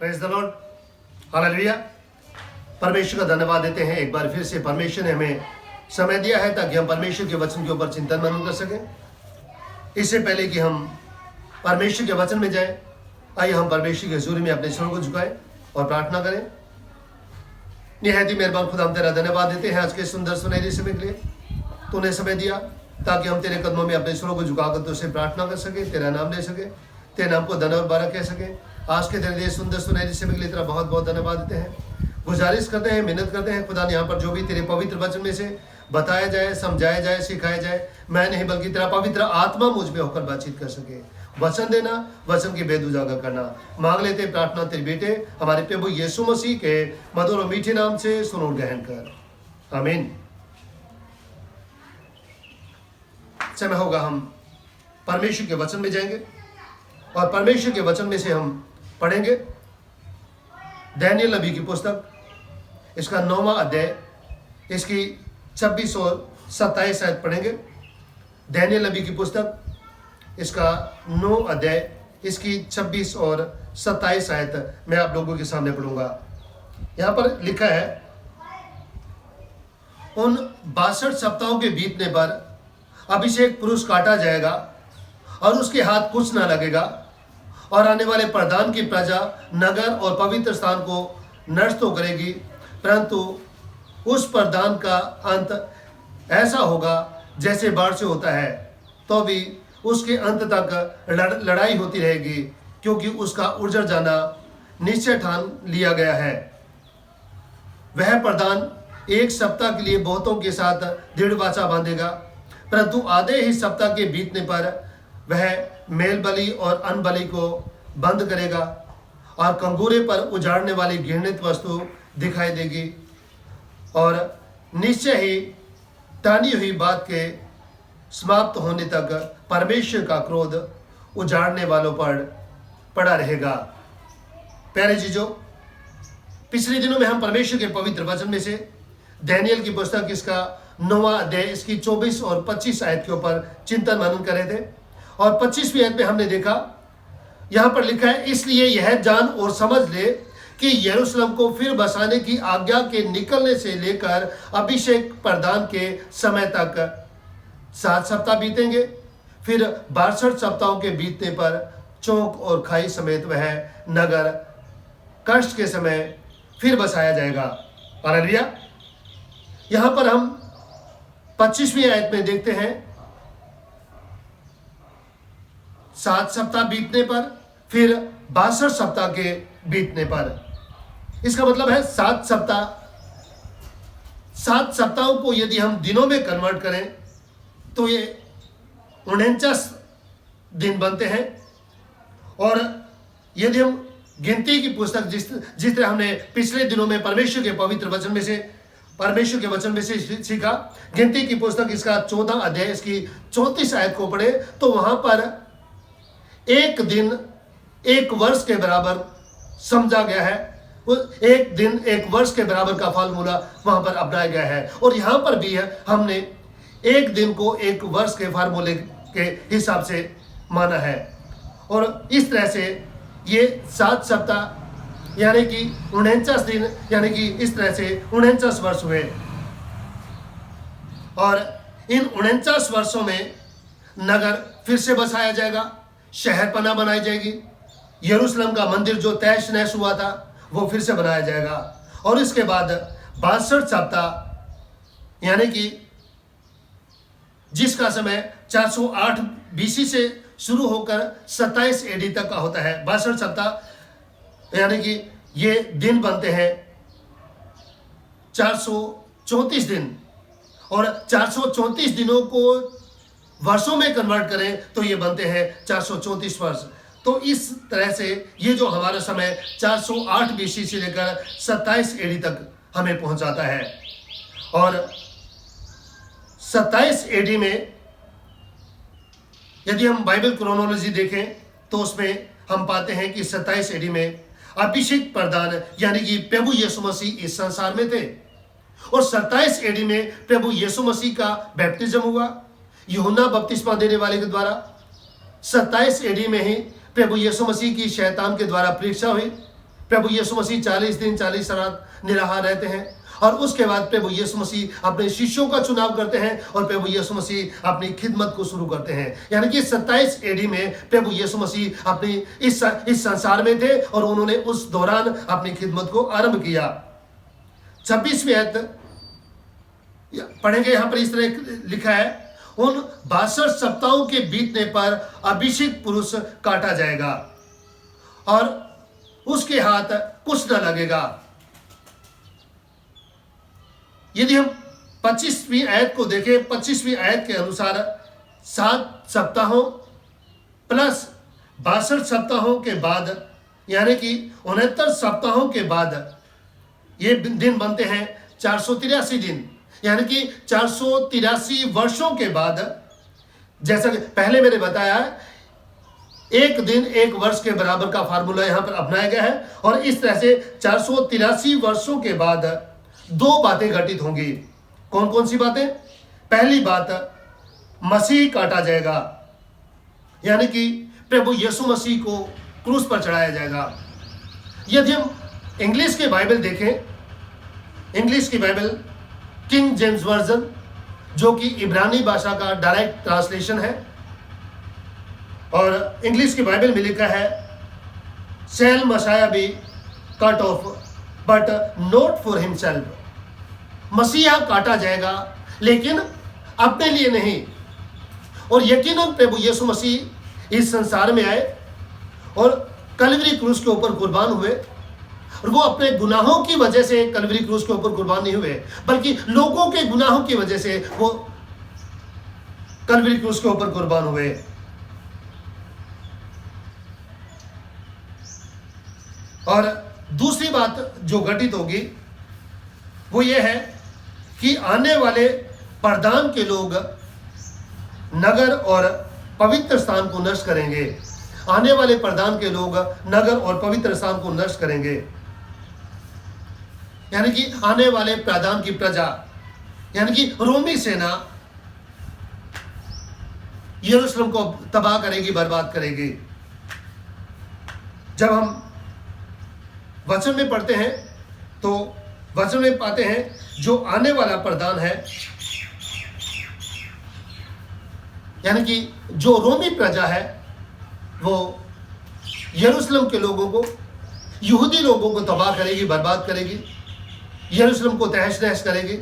Praise the Lord, hallelujah. परमेश्वर का धन्यवाद देते हैं। एक बार फिर से परमेश्वर ने हमें समय दिया है ताकि हम परमेश्वर के वचन के ऊपर चिंतन मनन कर सकें। इससे पहले कि हम परमेश्वर के वचन में जाएं, आइए हम परमेश्वर के हजूरी में अपने सिरों को झुकाएं और प्रार्थना करें। निहायत ही मेहरबान खुदा, हम तेरा धन्यवाद देते हैं आज के सुंदर सुनहरे समय के लिए। तूने समय दिया ताकि हम तेरे कदमों में अपने सिरों को झुकाकर तुझसे प्रार्थना कर सके, तेरा नाम ले सके, तेरे नाम को धन्यवाद बारक कह सके। आज के तेरे लिए सुंदर सुनहरे समय के लिए तेरा बहुत बहुत धन्यवाद देते हैं। गुजारिश करते हैं, मेहनत करते हैं खुदा, यहाँ पर जो भी तेरे पवित्र वचन में से बताया जाए, समझाया जाए, सिखाया जाए, मैं नहीं बल्कि तेरा पवित्र आत्मा मुझ में होकर बातचीत कर सके। वचन देना, वचन की भेद उजागर करना मांग लेते प्रार्थना तेरे बेटे हमारे प्रभु यीशु मसीह के मधुर और मीठे नाम से सुन और ग्रहण कर, आमीन। समय होगा हम परमेश्वर के वचन में जाएंगे और परमेश्वर के वचन में से हम पढ़ेंगे दानियेल नबी की पुस्तक, इसका 9वां अध्याय, इसकी 26 और 27 आयत पढ़ेंगे। दानियेल नबी की पुस्तक, इसका 9 अध्याय, इसकी 26 और 27 आयत मैं आप लोगों के सामने पढ़ूंगा। यहाँ पर लिखा है, उन 62 सप्ताहों के बीतने पर अभिषेक पुरुष काटा जाएगा और उसके हाथ कुछ न लगेगा, और आने वाले प्रधान की प्रजा नगर और पवित्र स्थान को नष्ट तो करेगी, परंतु उस प्रधान का अंत ऐसा होगा जैसे बाढ़ से होता है, तो भी उसके अंत तक लड़ाई होती रहेगी, क्योंकि उसका उजड़ जाना निश्चय ठान लिया गया है। वह प्रधान 1 सप्ताह के लिए बहुतों के साथ दृढ़ वाचा बांधेगा, परंतु आधे ही सप्ताह के बीतने पर वह मेल बलि और अन्न बलि को बंद करेगा, और कंगूरे पर उजाड़ने वाली घृणित वस्तु दिखाई देगी, और निश्चय ही टानी हुई बात के समाप्त होने तक परमेश्वर का क्रोध उजाड़ने वालों पर पड़ा रहेगा। प्यारे चीजों, पिछले दिनों में हम परमेश्वर के पवित्र वचन में से दानियेल की पुस्तक, इसका 9वां अध्याय, इसकी 24 और 25 आयत के ऊपर चिंतन मनन कर रहे थे। और 25वीं आयत में हमने देखा, यहां पर लिखा है, इसलिए यह जान और समझ ले कि यरूशलेम को फिर बसाने की आज्ञा के निकलने से लेकर अभिषेक प्रदान के समय तक 7 सप्ताह बीतेंगे। फिर 62 सप्ताहों के बीतने पर चौक और खाई समेत वह नगर कष्ट के समय फिर बसाया जाएगा। हालेलुया। यहां पर हम 25वीं आयत में देखते हैं, 7 सप्ताह बीतने पर, फिर 62 सप्ताह के बीतने पर। इसका मतलब है 7 सप्ताह। 7 सप्ताहों को यदि हम दिनों में कन्वर्ट करें तो ये 49 दिन बनते हैं। और यदि हम गिनती की पुस्तक, जिस तरह हमने पिछले दिनों में परमेश्वर के पवित्र वचन में से, परमेश्वर के वचन में से सीखा, गिनती की पुस्तक, इसका 14 अध्याय, इसकी 34 आयत को पढ़े तो वहां पर एक दिन 1 वर्ष के बराबर समझा गया है। एक दिन 1 वर्ष के बराबर का फार्मूला वहां पर अपनाया गया है। और यहां पर भी है, हमने एक दिन को 1 वर्ष के फार्मूले के हिसाब से माना है। और इस तरह से ये 7 सप्ताह यानी कि 49 दिन, यानी कि इस तरह से 49 वर्ष हुए। और इन 49 वर्षों में नगर फिर से बसाया जाएगा, शहर पना बनाई जाएगी, यरूशलेम का मंदिर जो तहस नहस हुआ था वो फिर से बनाया जाएगा। और इसके बाद 62 सप्ताह, यानी कि जिसका समय 408 BC से शुरू होकर 27 AD तक का होता है। 62 सप्ताह यानी कि ये दिन बनते हैं 434 दिन, और 434 दिनों को वर्षों में कन्वर्ट करें तो ये बनते हैं 434 वर्ष। तो इस तरह से ये जो हमारा समय 408 BC से लेकर 27 AD तक हमें पहुंचाता है। और 27 AD में यदि हम बाइबल क्रोनोलॉजी देखें तो उसमें हम पाते हैं कि 27 AD में अभिषेक प्रदान यानी कि प्रभु यीशु मसीह इस संसार में थे, और 27 AD में प्रभु यीशु मसीह का बैप्टिज्म हुआ यूहन्ना बपतिस्मा देने वाले के द्वारा। 27 AD में ही प्रभु यीशु मसीह की शैतान के द्वारा परीक्षा हुई, प्रभु यीशु मसीह 40 दिन 40 रात निराहार रहते हैं, और उसके बाद प्रभु यीशु मसीह अपने शिष्यों का चुनाव करते हैं और प्रभु यीशु मसीह अपनी खिदमत को शुरू करते हैं। यानी कि 27 एडी में प्रभु यीशु मसीह अपनी इस संसार में थे और उन्होंने उस दौरान अपनी खिदमत को आरंभ किया। 26वीं आयत पढ़ेंगे, यहां पर इस तरह लिखा है, उन 62 सप्ताहों के बीतने पर अभिषेक पुरुष काटा जाएगा और उसके हाथ कुछ न लगेगा। यदि हम 25वीं आयत को देखें, 25वीं आयत के अनुसार 7 सप्ताहों प्लस 62 सप्ताहों के बाद, यानी कि 69 सप्ताहों के बाद ये दिन बनते हैं 483 दिन, यानी कि 483 वर्षों के बाद। जैसा कि पहले मैंने बताया, एक दिन एक वर्ष के बराबर का फार्मूला यहां पर अपनाया गया है, और इस तरह से 483 वर्षों के बाद 2 बातें घटित होंगी। कौन कौन सी बातें? पहली बात, मसीह काटा जाएगा, यानी कि प्रभु यीशु मसीह को क्रूस पर चढ़ाया जाएगा। यदि हम इंग्लिश की बाइबल देखें, इंग्लिश की बाइबल किंग जेम्स वर्जन, जो कि इब्रानी भाषा का डायरेक्ट ट्रांसलेशन है, और इंग्लिश की बाइबल में लिखा है, shall Messiah be cut off but not for himself. मसीहा काटा जाएगा लेकिन अपने लिए नहीं। और यकीनन प्रभु यीशु मसीह इस संसार में आए और कलवरी क्रूस के ऊपर कुर्बान हुए, और वो अपने गुनाहों की वजह से कलवरी क्रूस के ऊपर कुर्बान नहीं हुए, बल्कि लोगों के गुनाहों की वजह से वो कलवरी क्रूस के ऊपर कुर्बान हुए। और दूसरी बात जो घटित होगी वो ये है कि आने वाले प्रधान के लोग नगर और पवित्र स्थान को नष्ट करेंगे। आने वाले प्रधान के लोग नगर और पवित्र स्थान को नष्ट करेंगे, यानी कि आने वाले प्रधान की प्रजा, यानी कि रोमी सेना यरूशलेम को तबाह करेगी, बर्बाद करेगी। जब हम वचन में पढ़ते हैं तो वचन में पाते हैं जो आने वाला प्रधान है, यानी कि जो रोमी प्रजा है, वो यरूशलेम के लोगों को, यहूदी लोगों को तबाह करेगी, बर्बाद करेगी, यरूशलेम को तहस नहस करेगी,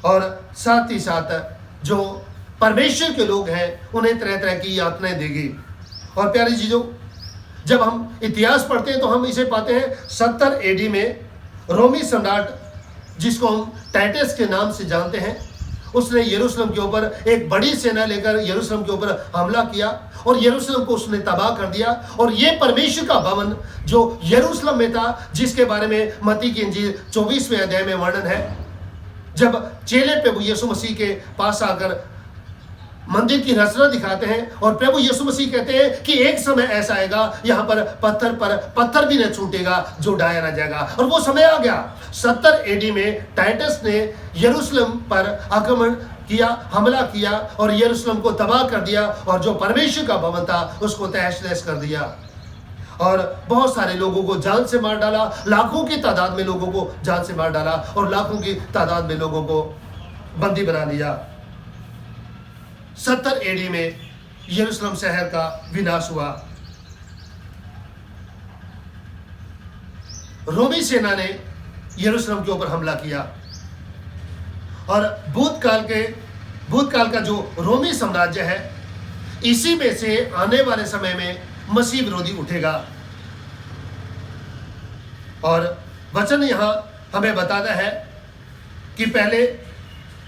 और साथ ही साथ जो परमेश्वर के लोग हैं उन्हें तरह तरह की यातनाएं देगी। और प्यारी चीजों, जब हम इतिहास पढ़ते हैं तो हम इसे पाते हैं 70 एडी में रोमी सम्राट, जिसको हम टाइटस के नाम से जानते हैं, उसने यरूशलेम के ऊपर एक बड़ी सेना लेकर यरूशलेम के ऊपर हमला किया और यरूशलेम को उसने तबाह कर दिया। और ये परमेश्वर का भवन जो यरूशलेम में था, जिसके बारे में मत्ती की इंजील 24वें अध्याय में वर्णन है, जब चेले प्रभु यीशु मसीह के पास आकर मंदिर की रचना दिखाते हैं और प्रभु यीशु मसीह कहते हैं कि एक समय ऐसा आएगा यहाँ पर पत्थर भी न छूटेगा जो ढाया न जाएगा। और वो समय आ गया। 70 एडी में टाइटस ने यरूशलेम पर आक्रमण किया, हमला किया और यरूशलेम को तबाह कर दिया, और जो परमेश्वर का भवन था उसको तहस नहस कर दिया, और बहुत सारे लोगों को जान से मार डाला, लाखों की तादाद में लोगों को जान से मार डाला और लाखों की तादाद में लोगों को बंदी बना लिया। 70 एडी में यरूशलेम शहर का विनाश हुआ। रोमी सेना ने यरूशलेम के ऊपर हमला किया, और भूतकाल का जो रोमी साम्राज्य है, इसी में से आने वाले समय में मसीह विरोधी उठेगा। और वचन यहां हमें बताता है कि पहले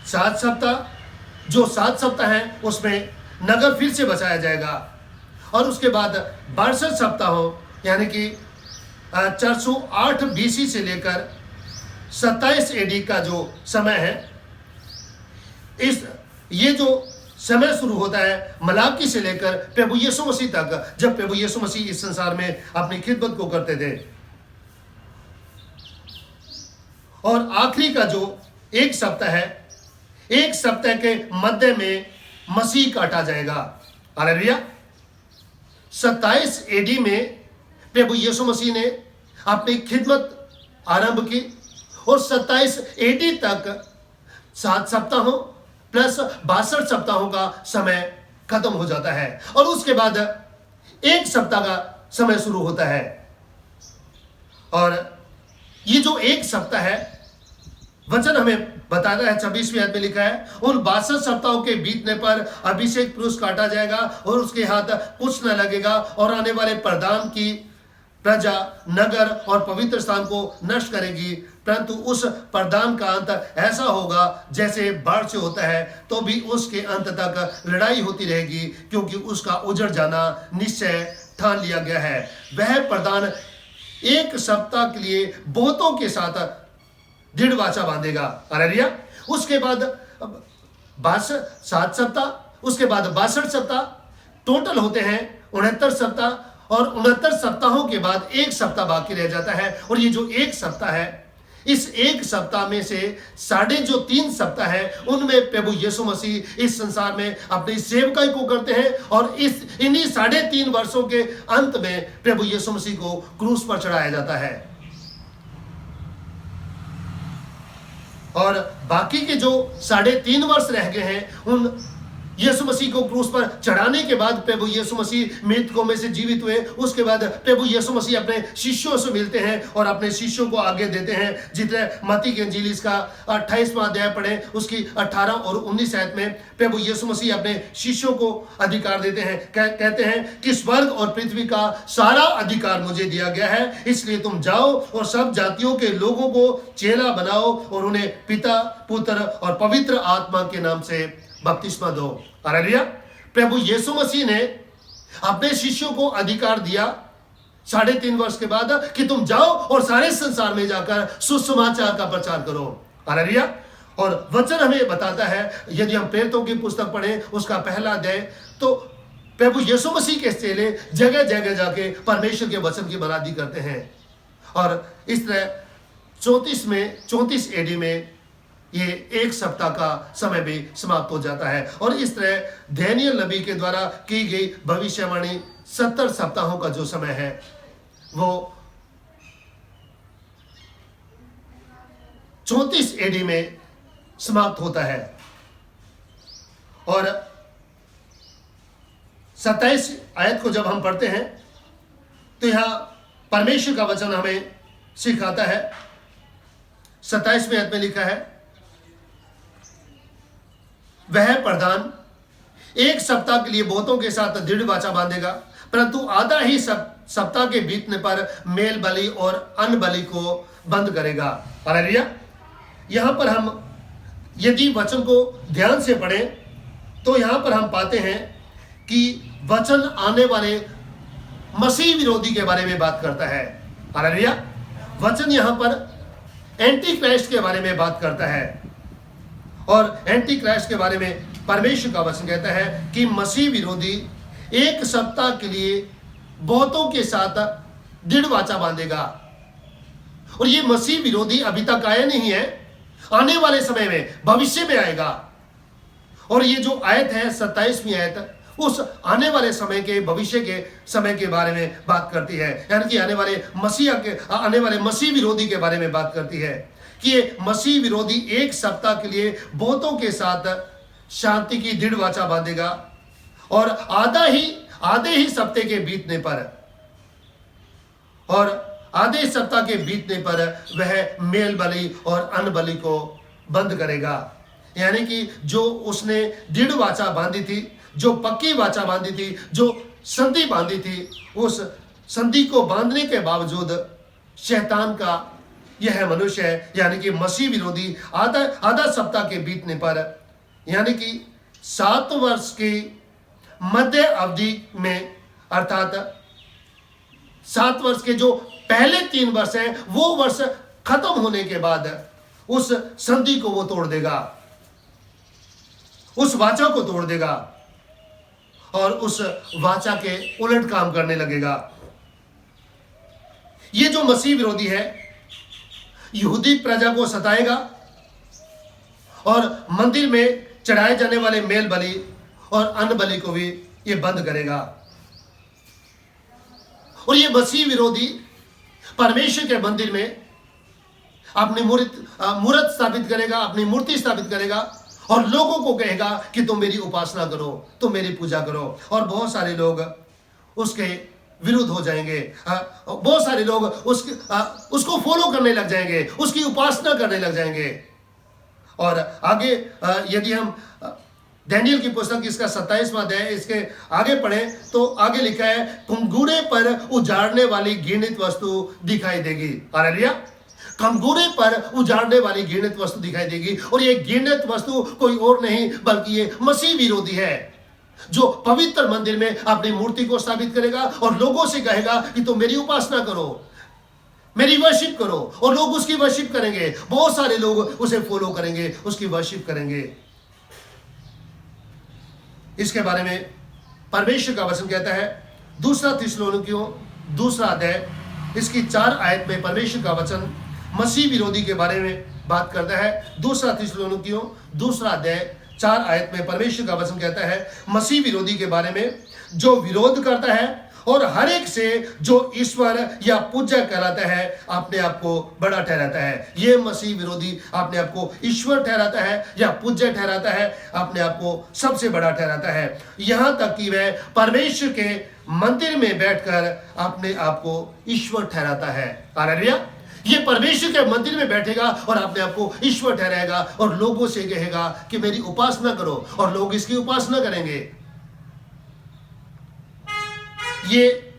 7 सप्ताह, जो 7 सप्ताह हैं उसमें नगर फिर से बसाया जाएगा, और उसके बाद 62 सप्ताहों यानी कि 408 बीसी से लेकर 27 एडी का जो समय है, ये जो समय शुरू होता है मलाकी से लेकर प्रभु यीशु मसीह तक, जब प्रभु यीशु मसीह इस संसार में अपनी खिदमत को करते थे। और आखिरी का जो एक सप्ताह है, एक सप्ताह के मध्य में मसीह काटा जाएगा। हालेलुया। 27 एडी में प्रभु यीशु मसीह ने अपनी खिदमत आरंभ की और 27 एडी तक 7 सप्ताहों प्लस 62 सप्ताहों का समय खत्म हो जाता है और उसके बाद एक सप्ताह का समय शुरू होता है। और ये जो एक सप्ताह है, वचन हमें बताता है 26वीं आयत में लिखा है, उन 62 सप्ताहों के बीतने पर अभिषेक पुरुष काटा जाएगा और उसके हाथ कुछ न लगेगा और आने वाले प्रधान की प्रजा नगर और पवित्र स्थान को नष्ट करेगी, परंतु उस प्रधान का अंत ऐसा होगा जैसे बाढ़ से होता है, तो भी उसके अंत तक लड़ाई होती रहेगी, क्योंकि उसका उजड़ जाना निश्चय ठान लिया गया है। वह प्रधान एक सप्ताह के लिए बहुतों के साथ दृढ़ वाचा बांधेगा। हालेलुया। उसके बाद 7 सप्ताह, उसके बाद 62 सप्ताह, टोटल होते हैं 69 सप्ताह और 69 सप्ताहों के बाद एक सप्ताह बाकी रह जाता है। और ये जो एक सप्ताह है, इस एक सप्ताह में से 3.5 सप्ताह है, उनमें प्रभु यीशु मसीह इस संसार में अपनी सेवकाई को करते हैं और इन्हीं 3.5 वर्षों के अंत में प्रभु यीशु मसीह को क्रूस पर चढ़ाया जाता है। और बाकी के जो 3.5 वर्ष रह गए हैं, उन यीशु मसीह को क्रूस पर चढ़ाने के बाद प्रभु यीशु मसीह मृतकों में से जीवित हुए। उसके बाद प्रभु यीशु मसीह अपने शिष्यों से मिलते हैं और अपने शिष्यों को आगे देते हैं। जितने मत्ती की इंजील इसका 28वां अध्याय पढ़े, उसकी 18 और 19 आयत में प्रभु यीशु मसीह अपने शिष्यों को अधिकार देते हैं। कहते हैं कि स्वर्ग और पृथ्वी का सारा अधिकार मुझे दिया गया है, इसलिए तुम जाओ और सब जातियों के लोगों को चेला बनाओ और उन्हें पिता, पुत्र और पवित्र आत्मा के नाम से बपतिस्मा दो। हालेलुया। प्रभु यीशु मसीह ने अपने शिष्यों को अधिकार दिया 3.5 वर्ष के बाद कि तुम जाओ और सारे संसार में जाकर सुसमाचार का प्रचार करो। हालेलुया। और वचन हमें बताता है, यदि हम प्रेरितों की पुस्तक पढ़ें उसका पहला अध्याय, तो प्रभु यीशु मसीह के चेले जगह जगह जाके परमेश्वर के वचन की बराबरी करते हैं। और इस तरह 34 एडी में ये एक सप्ताह का समय भी समाप्त हो जाता है। और इस तरह दानियेल नबी के द्वारा की गई भविष्यवाणी 70 सप्ताहों का जो समय है वो 34 एडी में समाप्त होता है। और 27 आयत को जब हम पढ़ते हैं तो यहां परमेश्वर का वचन हमें सिखाता है। 27वें आयत में लिखा है, वह प्रधान एक सप्ताह के लिए बहुतों के साथ दृढ़ वाचा बांधेगा, परंतु आधा ही सप्ताह के बीतने पर मेल बलि और अन्न बलि को बंद करेगा। हालेलुया। यहां पर हम यदि वचन को ध्यान से पढ़ें तो यहां पर हम पाते हैं कि वचन आने वाले मसीह विरोधी के बारे में बात करता है। हालेलुया। वचन यहां पर एंटी क्राइस्ट के बारे में बात करता है और एंटी क्राइस्ट के बारे में परमेश्वर का वचन कहता है कि मसीह विरोधी एक सप्ताह के लिए बहुतों के साथ दृढ़ वाचा बांधेगा। और ये मसीह विरोधी अभी तक आया नहीं है, आने वाले समय में भविष्य में आएगा। और ये जो आयत है 27वीं आयत, उस आने वाले समय के भविष्य के समय के बारे में बात करती है, यानी कि आने वाले मसीह विरोधी के बारे में बात करती है कि ये मसीह विरोधी एक सप्ताह के लिए बहुतों के साथ शांति की दृढ़ वाचा बांधेगा और आधे ही सप्ताह के बीतने पर वह मेल बलि और अन्न बलि को बंद करेगा। यानी कि जो उसने दृढ़ वाचा बांधी थी, जो पक्की वाचा बांधी थी, जो संधि बांधी थी, उस संधि को बांधने के बावजूद शैतान का यह मनुष्य है, यानी कि मसीह विरोधी आधा सप्ताह के बीतने पर, यानी कि 7 वर्ष की मध्य अवधि में, अर्थात 7 वर्ष के जो पहले 3 वर्ष हैं वो वर्ष खत्म होने के बाद उस संधि को वो तोड़ देगा, उस वाचा को तोड़ देगा और उस वाचा के उलट काम करने लगेगा। ये जो मसीह विरोधी है यहूदी प्रजा को सताएगा और मंदिर में चढ़ाए जाने वाले मेल बलि और अन्न बलि को भी ये बंद करेगा। और ये मसीह विरोधी परमेश्वर के मंदिर में अपनी मूर्त स्थापित करेगा, अपनी मूर्ति स्थापित करेगा और लोगों को कहेगा कि तुम मेरी उपासना करो, तुम मेरी पूजा करो। और बहुत सारे लोग उसके विरुद्ध हो जाएंगे, बहुत सारे लोग उसको फॉलो करने लग जाएंगे, उसकी उपासना करने लग जाएंगे। और आगे यदि हम दानियेल की पुस्तक इसका 27वां अध्याय इसके आगे पढ़ें तो आगे लिखा है, कंगूरे पर उजाड़ने वाली घृणित वस्तु दिखाई देगी। हालेलुया। कंगूरे पर उजाड़ने वाली घृणित वस्तु दिखाई देगी। और ये घृणित वस्तु कोई और नहीं बल्कि ये मसीह विरोधी है, जो पवित्र मंदिर में अपनी मूर्ति को स्थापित करेगा और लोगों से कहेगा कि तुम मेरी उपासना करो, मेरी वर्शिप करो। और लोग उसकी वर्शिप करेंगे, बहुत सारे लोग उसे फॉलो करेंगे, उसकी वर्शिप करेंगे। इसके बारे में परमेश्वर का वचन कहता है, दूसरा थिस्सलुनीकियों 2 अध्याय इसकी 4 आयत में परमेश्वर का वचन मसीह विरोधी के बारे में बात करता है। 2 थिस्सलुनीकियों 2 अध्याय 4 आयत में परमेश्वर का वचन कहता है मसीह विरोधी के बारे में, जो विरोध करता है और हर एक से जो ईश्वर या पूज्य कहलाता है अपने आप को बड़ा ठहराता है। ये मसीह विरोधी अपने आप को ईश्वर ठहराता है या पूज्य ठहराता है, अपने आप को सबसे बड़ा ठहराता है, यहां तक कि वह परमेश्वर के मंदिर में बैठकर अपने आप को ईश्वर ठहराता है। हालेलुया। ये परमेश्वर के मंदिर में बैठेगा और अपने आप को ईश्वर ठहराएगा और लोगों से कहेगा कि मेरी उपासना करो, और लोग इसकी उपासना करेंगे। ये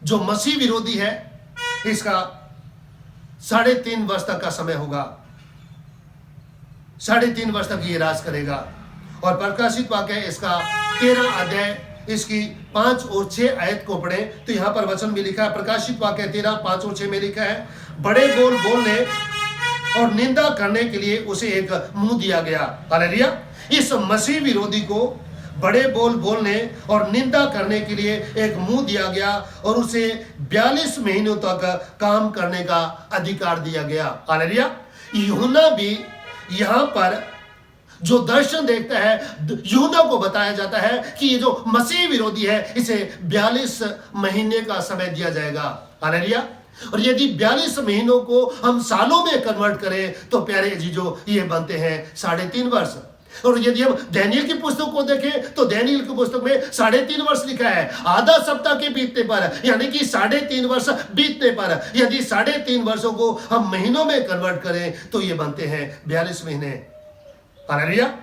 जो मसीह विरोधी है इसका 3.5 वर्ष तक का समय होगा, 3.5 वर्ष तक ये राज करेगा। और प्रकाशित वाक्य इसका 13 अध्याय इसकी 5 और 6 आयत को पढ़े तो यहां पर वचन भी लिखा है। प्रकाशित वाक्य 13 5 और 6 में लिखा है, बड़े बोल बोलने और निंदा करने के लिए उसे एक मुंह दिया गया। हालेलुया। इस मसीह विरोधी को बड़े बोल बोलने और निंदा करने के लिए एक मुंह दिया गया और उसे 42 महीनों तक काम करने का अधिकार दिया गया। हालेलुया। यूहन्ना भी यहां पर जो दर्शन देखता है, यूहन्ना को बताया जाता है कि ये जो मसीह विरोधी है इसे 42 महीने का समय दिया जाएगा। हालेलुया। और यदि 42 महीनों को हम सालों में कन्वर्ट करें तो प्यारे अजीजों ये बनते हैं 3.5 वर्ष। और यदि हम दानियेल की पुस्तक को देखें तो दानियेल की पुस्तक में 3.5 वर्ष लिखा है। आधा सप्ताह के बीतने पर यानी कि 3.5 वर्ष बीतने पर यदि 3.5 वर्षों को हम महीनों में कन्वर्ट करें तो ये बनते हैं 42 महीने। हालेलुया।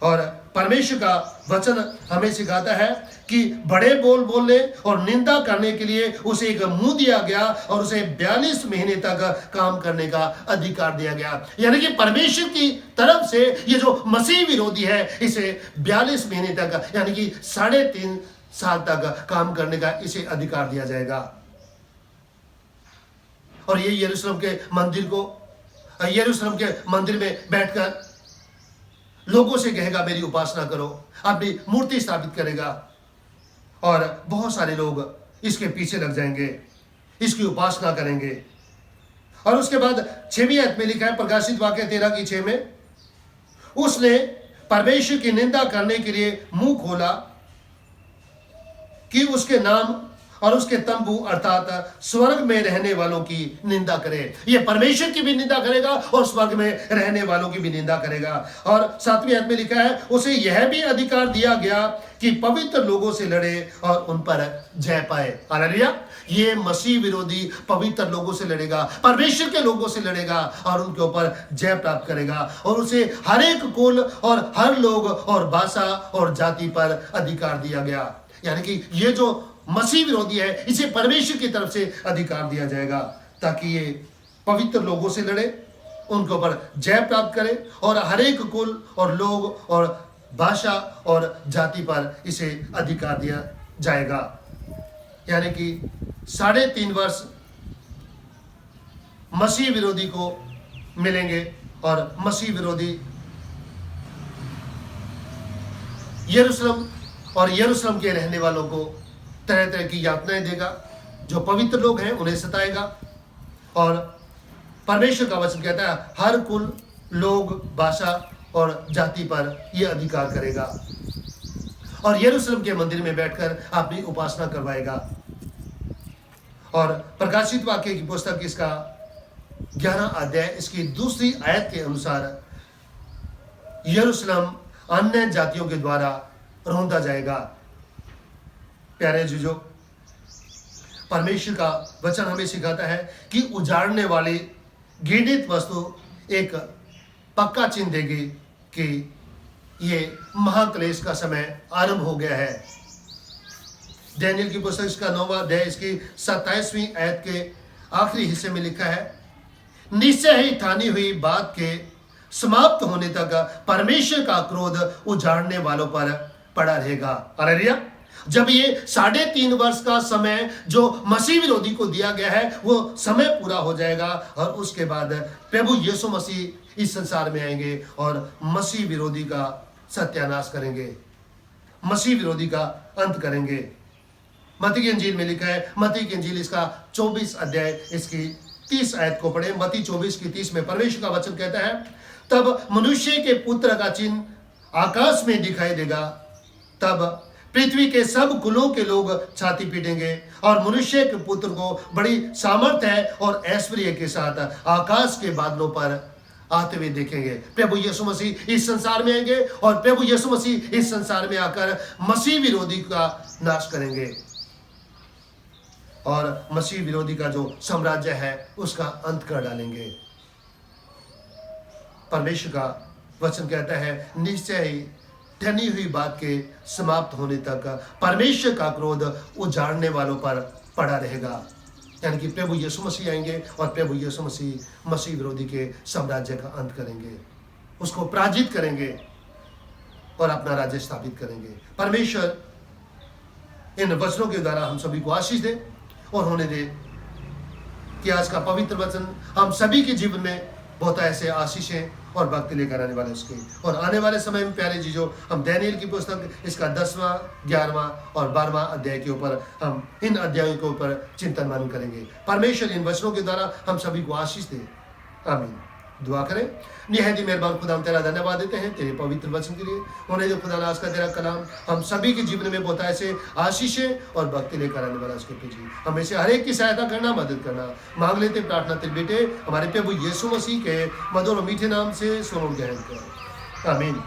और परमेश्वर का वचन हमें सिखाता है कि बड़े बोल बोलने और निंदा करने के लिए उसे एक मुंह दिया गया और उसे 42 महीने तक काम करने का अधिकार दिया गया। यानी कि परमेश्वर की तरफ से ये जो मसीह विरोधी है इसे 42 महीने तक यानी कि 3.5 साल तक काम करने का इसे अधिकार दिया जाएगा। और ये यरूशलेम के मंदिर में बैठकर लोगों से कहेगा मेरी उपासना करो, अपनी मूर्ति स्थापित करेगा और बहुत सारे लोग इसके पीछे लग जाएंगे, इसकी उपासना करेंगे। और उसके बाद 6वीं आयत में लिखा है, प्रकाशित वाक्य 13 की 6 में, उसने परमेश्वर की निंदा करने के लिए मुंह खोला कि उसके नाम और उसके तंबू अर्थात स्वर्ग में रहने वालों की निंदा करे। ये परमेश्वर की भी निंदा करेगा और स्वर्ग में रहने वालों की भी निंदा करेगा। और 7वीं आयत में लिखा है, उसे यह भी अधिकार दिया गया कि पवित्र लोगों से लड़े और उन पर जय पाए। हालेलुया। ये मसीह विरोधी पवित्र लोगों से लड़ेगा, परमेश्वर के लोगों से लड़ेगा और उनके ऊपर जय प्राप्त करेगा। और उसे हर एक कुल और हर लोग और भाषा और जाति पर अधिकार दिया गया। यानी कि ये जो मसीह विरोधी है इसे परमेश्वर की तरफ से अधिकार दिया जाएगा ताकि ये पवित्र लोगों से लड़े, उनके ऊपर जय प्राप्त करे और हर एक कुल और लोग और भाषा और जाति पर इसे अधिकार दिया जाएगा। यानी कि 3.5 वर्ष मसीह विरोधी को मिलेंगे और मसीह विरोधी यरूशलेम के रहने वालों को तरह तरह की यातनाएं देगा, जो पवित्र लोग हैं उन्हें सताएगा। और परमेश्वर का वचन कहता है हर कुल, लोग, भाषा और जाति पर यह अधिकार करेगा और यरूशलेम के मंदिर में बैठकर अपनी उपासना करवाएगा। और प्रकाशित वाक्य की पुस्तक इसका 11 अध्याय इसकी दूसरी आयत के अनुसार यरूशलेम अन्य जातियों के द्वारा रौंदा जाएगा। प्यारे जीजो, परमेश्वर का वचन हमें सिखाता है कि उजाड़ने वाली घृणित वस्तु एक पक्का चिन्ह देगी कि ये महाक्लेश का समय आरंभ हो गया है। डैनियल की पुस्तक इसका 9वां अध्याय इसकी 27वीं आयत के आखिरी हिस्से में लिखा है, निश्चय ही ठानी हुई बात के समाप्त होने तक परमेश्वर का क्रोध उजाड़ने वालों पर पड़ा रहेगा। हालेलुया। जब ये 3.5 वर्ष का समय जो मसीह विरोधी को दिया गया है वो समय पूरा हो जाएगा और उसके बाद प्रभु यीशु मसीह इस संसार में आएंगे और मसीह विरोधी का सत्यानाश करेंगे, मसीह विरोधी का अंत करेंगे। मत्ती की इंजील में लिखा है, मत्ती की इंजील इसका 24 अध्याय इसकी 30 आयत को पढ़े। मत्ती 24 की 30 में परमेश्वर का वचन कहता है, तब मनुष्य के पुत्र का चिन्ह आकाश में दिखाई देगा, तब पृथ्वी के सब कुलों के लोग छाती पीटेंगे और मनुष्य के पुत्र को बड़ी सामर्थ है और ऐश्वर्य के साथ आकाश के बादलों पर आते हुए देखेंगे। प्रभु यीशु मसीह इस संसार में आएंगे और प्रभु यीशु मसीह इस संसार में आकर मसीह विरोधी का नाश करेंगे और मसीह विरोधी का जो साम्राज्य है उसका अंत कर डालेंगे। परमेश्वर का वचन कहता है, निश्चय ही ठनी हुई बात के समाप्त होने तक परमेश्वर का क्रोध उजाड़ने वालों पर पड़ा रहेगा। यानी कि प्रभु यीशु मसीह आएंगे और प्रभु यीशु मसीह मसीह विरोधी के साम्राज्य का अंत करेंगे, उसको पराजित करेंगे और अपना राज्य स्थापित करेंगे। परमेश्वर इन वचनों के द्वारा हम सभी को आशीष दे और होने दे कि आज का पवित्र वचन हम सभी के जीवन में बहुत ऐसे आशीषें और भक्ति लेकर आने वाले उसके। और आने वाले समय में प्यारे जीजो, हम डैनियल की पुस्तक इसका 10वां, 11वां और 12वां अध्याय के ऊपर हम इन अध्यायों के ऊपर चिंतन मनन करेंगे। परमेश्वर इन वचनों के द्वारा हम सभी को आशीष दे। आमीन। दुआ करें। निहायत ही मेहरबान खुदा, हम तेरा धन्यवाद देते हैं तेरे पवित्र वचन के लिए। होने दे खुदा आज का तेरा कलाम हम सभी के जीवन में बहुत ऐसे आशीषें और भक्ति लेकर आने वाला उसके तुझे हमें से हर एक की सहायता करना, मदद करना मांग लेते प्रार्थना तेरे बेटे हमारे प्रभु यीशु मसीह के मधुर और मीठे नाम से सुनो गहन कर। आमीन।